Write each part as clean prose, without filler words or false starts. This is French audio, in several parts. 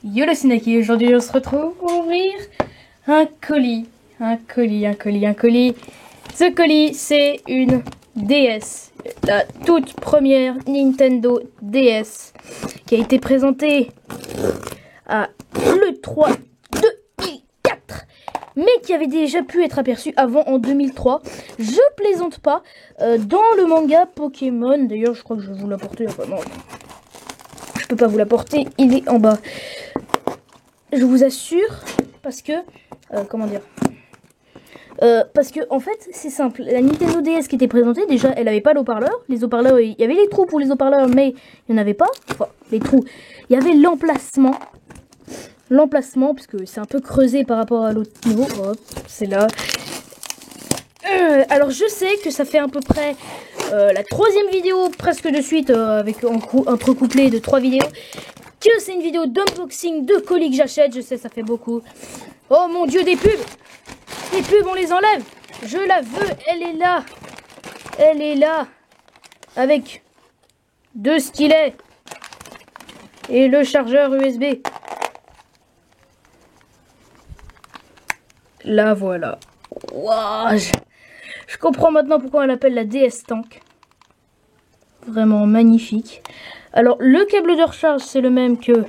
Yo le Snaki, aujourd'hui on se retrouve pour ouvrir un colis. Ce colis c'est une DS, la toute première Nintendo DS qui a été présentée à l'E3 2004 mais qui avait déjà pu être aperçue avant en 2003. Je plaisante pas, dans le manga Pokémon, d'ailleurs je crois que je vais vous l'apporter, enfin non, je peux pas vous l'apporter, il est en bas. Je vous assure, parce que, comment dire, parce que en fait c'est simple, la Nintendo DS qui était présentée, déjà elle avait pas d'haut-parleur, les haut-parleurs, il y avait les trous pour les haut-parleurs mais il n'y en avait pas, enfin les trous, il y avait l'emplacement, puisque c'est un peu creusé par rapport à l'autre niveau, hop, c'est là. Alors je sais que ça fait à peu près la troisième vidéo presque de suite, avec entrecouplé de 3 vidéos, que c'est une vidéo d'unboxing de colis que j'achète. Je sais, ça fait beaucoup. Oh mon dieu, des pubs! Les pubs, on les enlève! Je la veux, elle est là! Elle est là! Avec 2 stylets et le chargeur USB. La voilà. Wow, je comprends maintenant pourquoi on l'appelle la DS Tank. Vraiment magnifique. Alors, le câble de recharge, c'est le même que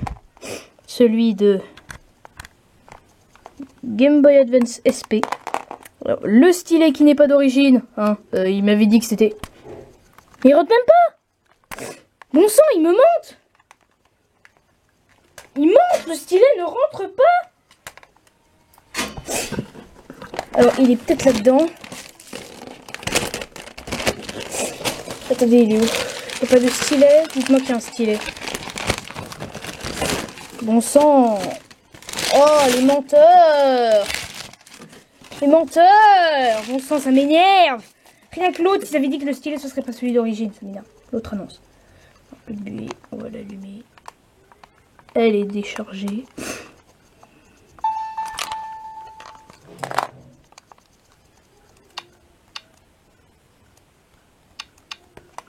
celui de Game Boy Advance SP. Alors, le stylet qui n'est pas d'origine, hein, il m'avait dit que c'était... Il rentre même pas! Bon sang, il me monte! Il monte, le stylet ne rentre pas! Alors, il est peut-être là-dedans. Attendez, il est où? Il n'y a pas de stylet? Dites-moi qu'il y a un stylet. Bon sang! Oh, les menteurs! Les menteurs! Bon sang, ça m'énerve! Rien que l'autre, ils avaient dit que le stylet, ce serait pas celui d'origine, ça m'énerve. L'autre annonce. Lui, on va l'allumer. Elle est déchargée.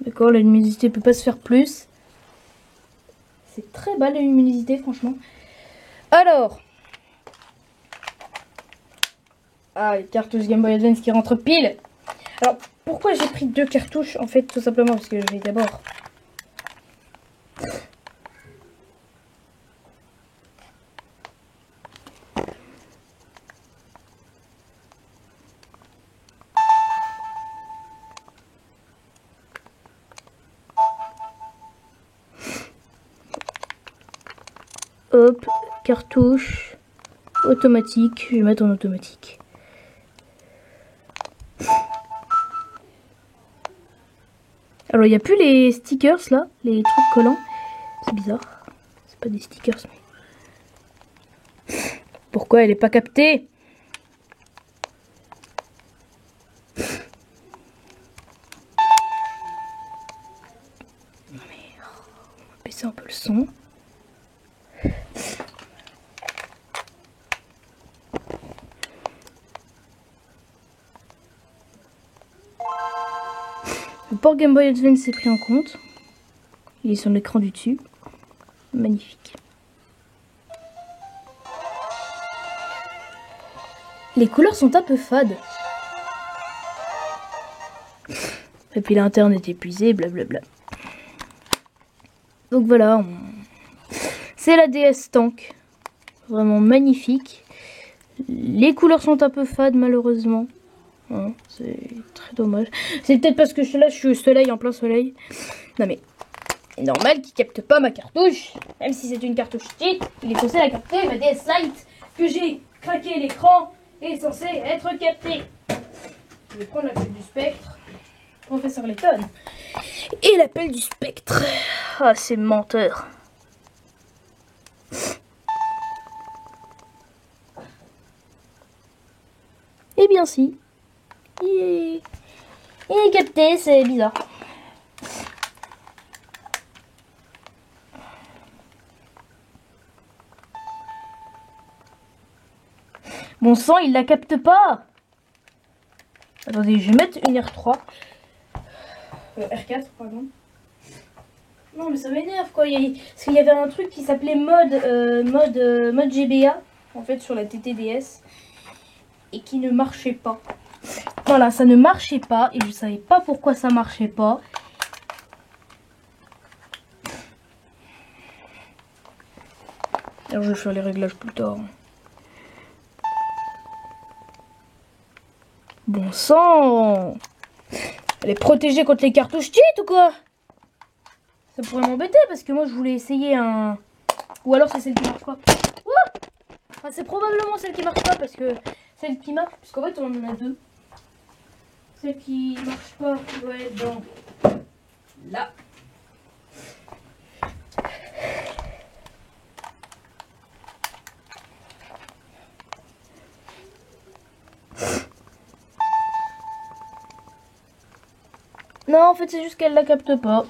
D'accord, la luminosité peut pas se faire plus. C'est très bas la luminosité, franchement. Alors. Ah, les cartouches Game Boy Advance qui rentrent pile. Alors, pourquoi j'ai pris 2 cartouches? En fait, tout simplement parce que je vais d'abord... Hop, cartouche automatique, je vais mettre en automatique. Alors il n'y a plus les stickers là, les trucs collants, c'est bizarre, c'est pas des stickers mais... Pourquoi elle n'est pas captée? On va baisser un peu le son. Le port Game Boy Advance est pris en compte. Il est sur l'écran du dessus. Magnifique. Les couleurs sont un peu fades. Et puis l'interne est épuisé, blablabla. Donc voilà, c'est la DS Tank. Vraiment magnifique. Les couleurs sont un peu fades malheureusement. Hein, c'est très dommage. C'est peut-être parce que là je suis au soleil, en plein soleil. Non mais, c'est normal qu'il capte pas ma cartouche. Même si c'est une cartouche petite, il est censé la capter. Ma DS Lite que j'ai craqué l'écran est censé être capté. Je vais prendre l'appel du spectre. Professeur Layton. Et l'appel du spectre. Ah, c'est menteur. Eh bien si. Il est capté, c'est bizarre. Bon sang, il la capte pas. Attendez, je vais mettre une R3. R4, pardon. Non mais ça m'énerve quoi. Parce qu'il y avait un truc qui s'appelait mode GBA en fait sur la TTDS et qui ne marchait pas. Voilà, ça ne marchait pas et je savais pas pourquoi ça marchait pas. Alors je vais faire les réglages plus tard. Bon sang! Elle est protégée contre les cartouches cheat ou quoi? Ça pourrait m'embêter parce que moi je voulais essayer un... Ou alors c'est celle qui marche pas. Enfin, c'est probablement celle qui marche pas parce que celle qui marche, parce qu'en fait on en a deux. Celle qui marche pas doit être dans là. Non, en fait c'est juste qu'elle la capte pas.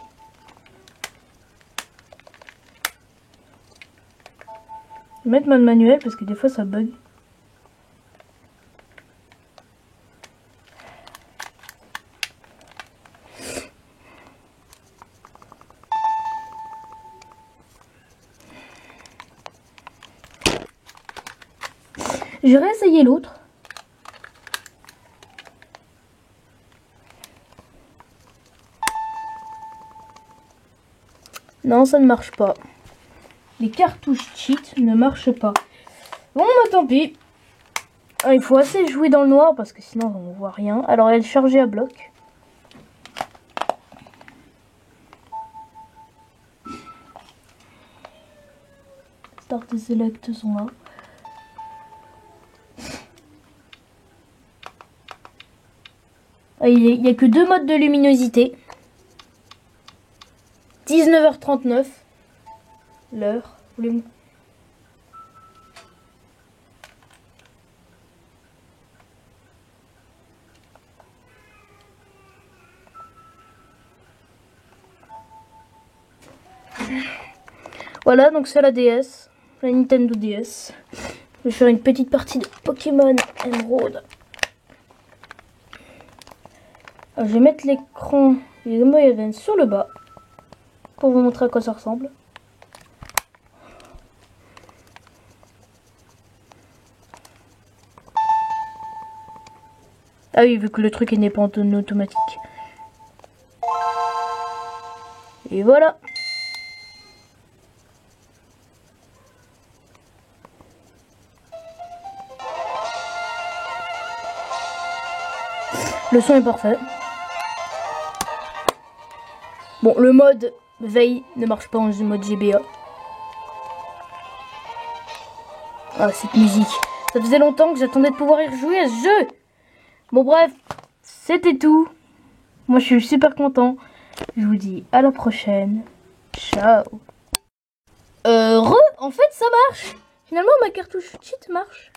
Je vais mettre mode manuel parce que des fois ça bug. J'ai réessayé l'autre. Non, ça ne marche pas. Les cartouches cheat ne marchent pas. Bon, bah tant pis. Il faut assez jouer dans le noir parce que sinon on voit rien. Alors elle est chargée à bloc. Start et select sont là. Il n'y a que deux modes de luminosité. 19h39. L'heure. Voilà, donc c'est la DS. La Nintendo DS. Je vais faire une petite partie de Pokémon Emerald. Alors, je vais mettre l'écran du Game Boy Advance sur le bas. Pour vous montrer à quoi ça ressemble. Ah oui, vu que le truc n'est pas en automatique. Et voilà. Le son est parfait. Bon, le mode veille ne marche pas en mode GBA. Ah, cette musique. Ça faisait longtemps que j'attendais de pouvoir y rejouer à ce jeu. Bon, bref, c'était tout. Moi, je suis super content. Je vous dis à la prochaine. Ciao. En fait, ça marche. Finalement, ma cartouche cheat marche.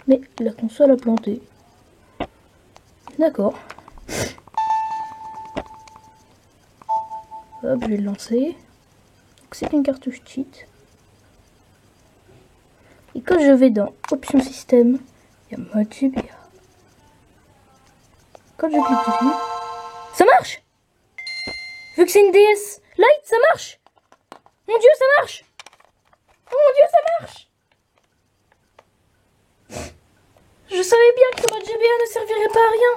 Mais la console a planté. D'accord. Hop, je vais le lancer. C'est une cartouche cheat. Et quand je vais dans Options Système, il y a mode GBA. Quand je clique dessus, ça marche! Vu que c'est une DS Lite, ça marche! Mon Dieu, ça marche! Oh mon Dieu, ça marche! Je savais bien que le mode GBA ne servirait pas à rien.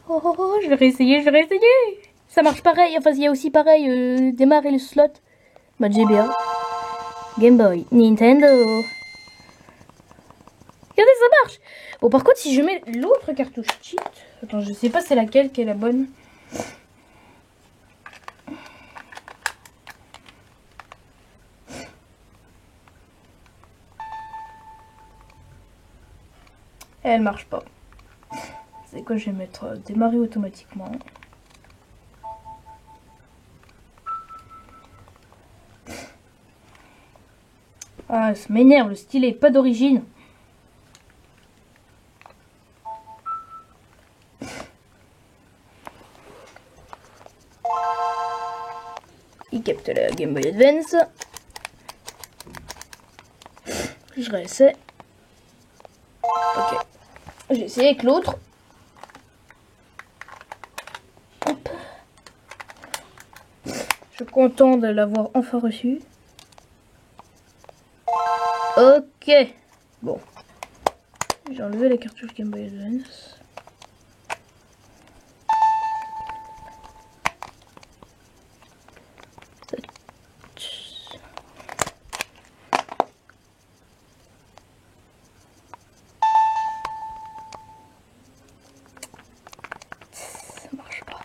Oh, je vais réessayer, Ça marche pareil, enfin il y a aussi pareil, démarrer le slot. Mode GBA. Game Boy, Nintendo. Regardez, ça marche. Bon, par contre, si je mets l'autre cartouche cheat... Attends, je sais pas c'est laquelle qui est la bonne. Elle marche pas. C'est quoi, je vais mettre démarrer automatiquement. Ah, ça m'énerve, le stylet est pas d'origine. Il capte la Game Boy Advance. Je réessaie. Ok. J'ai essayé avec l'autre. Je suis content de l'avoir enfin reçu. Ok. Bon. J'ai enlevé la cartouche Game Boy Advance. Ça marche pas.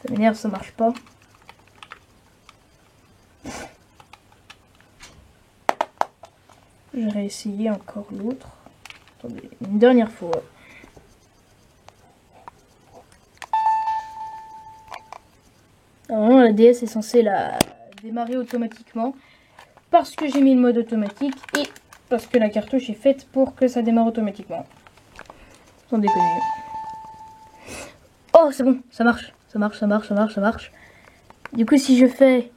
Ça m'énerve, ça marche pas. Je vais réessayer encore l'autre. Attendez, une dernière fois. Normalement, la DS est censée la démarrer automatiquement. Parce que j'ai mis le mode automatique et parce que la cartouche est faite pour que ça démarre automatiquement. Sans déconner. Oh, c'est bon, ça marche. Ça marche, ça marche, ça marche, ça marche. Du coup, si je fais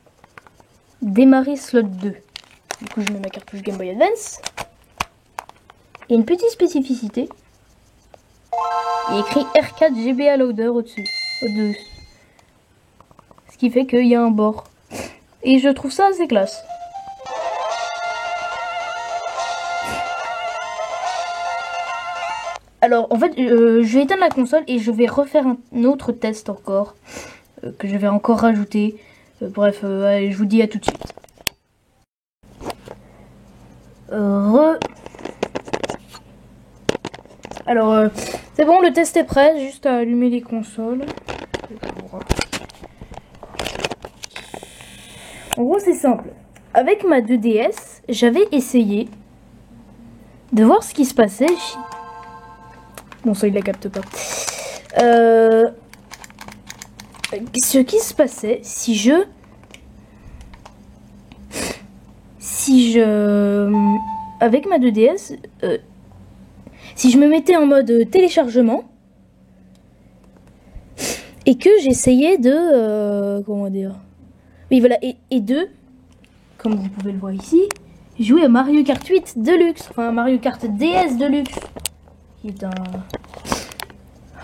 démarrer slot 2, du coup, je mets ma cartouche Game Boy Advance. Et une petite spécificité. Il est écrit R4 GBA Loader au-dessus. Ce qui fait qu'il y a un bord. Et je trouve ça assez classe. Alors, en fait, je vais éteindre la console et je vais refaire un autre test encore. Que je vais encore rajouter. Bref, allez, je vous dis à tout de suite. Alors, c'est bon, le test est prêt. Juste à allumer les consoles. En gros, c'est simple. Avec ma 2DS, j'avais essayé de voir ce qui se passait. Bon, ça, il la capte pas. Ce qui se passait si je... Avec ma 2DS... si je me mettais en mode téléchargement... Et que j'essayais de... comment dire... Oui, voilà. Et de... Comme vous pouvez le voir ici... Jouer à Mario Kart 8 Deluxe. Enfin, Mario Kart DS Deluxe. Qui est un...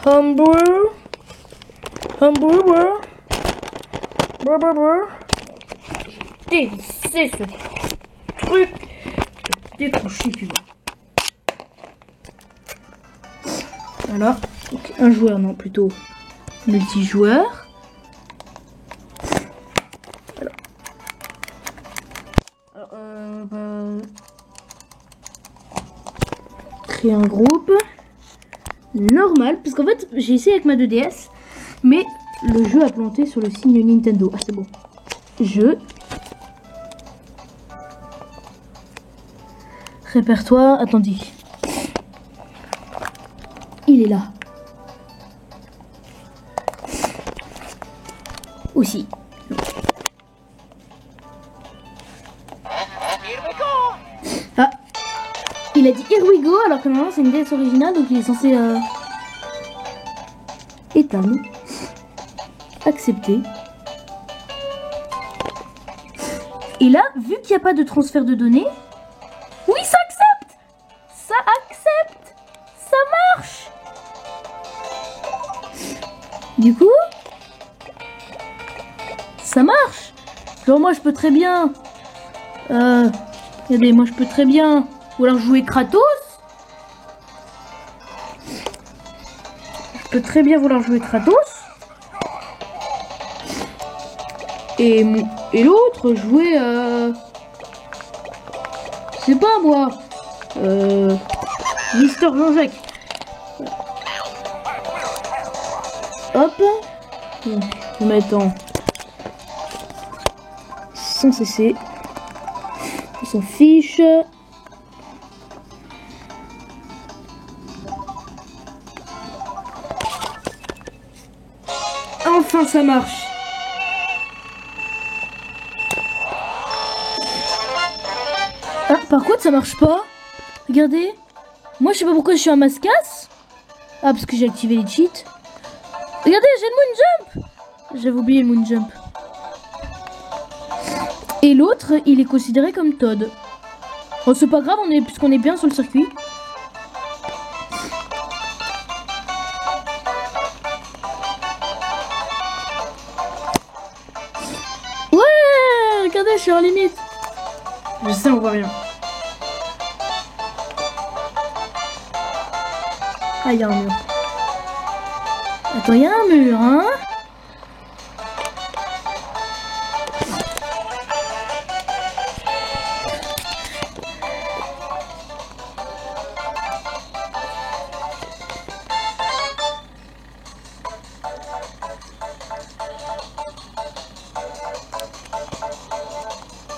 Homebrew. C'est ce truc. Décrocher, tu vois. Voilà. Donc, un joueur, non, plutôt multijoueur. Alors, créer un groupe. Normal, parce qu'en fait, j'ai essayé avec ma 2DS, mais le jeu a planté sur le signe Nintendo. Ah, c'est bon. Jeu. Répertoire. Attendez. Il est là. Aussi. Ah. Il a dit Here we go, alors que normalement c'est une DS originale, donc il est censé éteindre. Accepter. Et là, vu qu'il n'y a pas de transfert de données, oui, ça accepte. Ça accepte. Ça marche. Du coup, ça marche. Genre moi je peux très bien... regardez, moi je peux très bien... Ou alors jouer Kratos. Je peux très bien vouloir jouer Kratos. Et l'autre jouer... je sais pas moi. Mister Jean-Jacques. Hop. Je vais mettre en... sans cesser. On s'en fiche. Enfin ça marche. Ah, par contre ça marche pas. Regardez. Moi je sais pas pourquoi je suis un mascasse. Ah, parce que j'ai activé les cheats. Regardez, j'ai le moon jump. J'avais oublié le moon jump. Et l'autre, il est considéré comme Todd. Oh, c'est pas grave, puisqu'on est bien sur le circuit. suis en limite. Je sais, on voit rien. Ah, il y a un mur. Attends, il y a un mur, hein?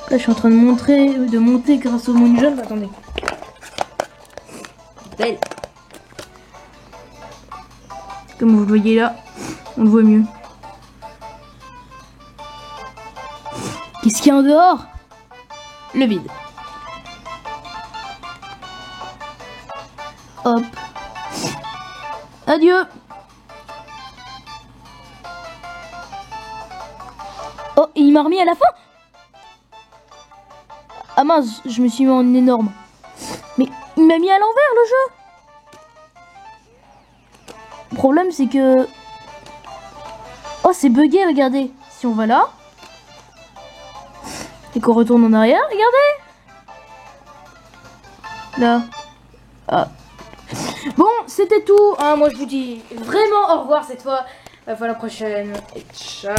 Là, je suis en train de monter grâce au monde jaune. Attendez. Belle. Comme vous le voyez là, on le voit mieux. Qu'est-ce qu'il y a en dehors? Le vide. Hop. Adieu. Oh, il m'a remis à la fin? Ah mince, je me suis mis en énorme. Mais il m'a mis à l'envers le jeu. Le problème c'est que... Oh, c'est bugué, regardez. Si on va là... Et qu'on retourne en arrière, regardez. Là. Ah. Bon, c'était tout. Hein, moi je vous dis vraiment au revoir cette fois. À la prochaine. Et ciao.